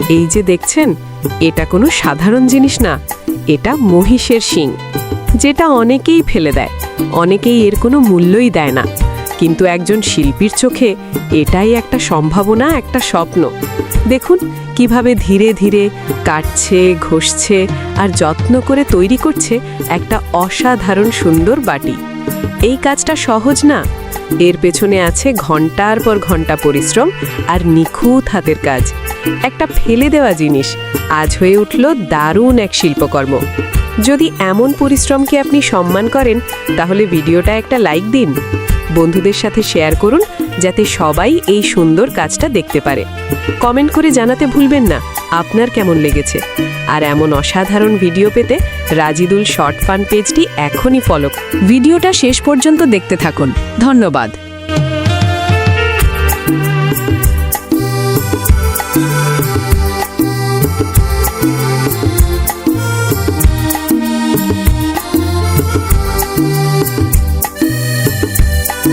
এই যে দেখছেন, এটা কোনো সাধারণ জিনিস না, এটা মহিষের শিং, যেটা অনেকেই ফেলে দেয়, অনেকেই এর কোনো মূল্যই দেয় না। কিন্তু একজন শিল্পীর চোখে এটাই একটা সম্ভাবনা, একটা স্বপ্ন। দেখুন কিভাবে ধীরে ধীরে কাটছে, ঘষছে আর যত্ন করে তৈরি করছে একটা অসাধারণ সুন্দর বাটি। এই কাজটা সহজ না, এর পেছনে আছে ঘন্টার পর ঘন্টা পরিশ্রম আর নিখুঁত হাতের কাজ। একটা ফেলে দেওয়া জিনিস আজ হয়ে উঠল দারুণ এক শিল্পকর্ম। যদি এমন পরিশ্রমকে আপনি সম্মান করেন, তাহলে ভিডিওটা একটা লাইক দিন, বন্ধুদের সাথে শেয়ার করুন, যাতে সবাই এই সুন্দর কাজটা দেখতে পারে। কমেন্ট করে জানাতে ভুলবেন না আপনার কেমন লেগেছে। আর এমন অসাধারণ ভিডিও পেতে রাজিদুল শর্ট ফান পেজটি এখনই ফলো। ভিডিওটা শেষ পর্যন্ত দেখতে থাকুন। ধন্যবাদ।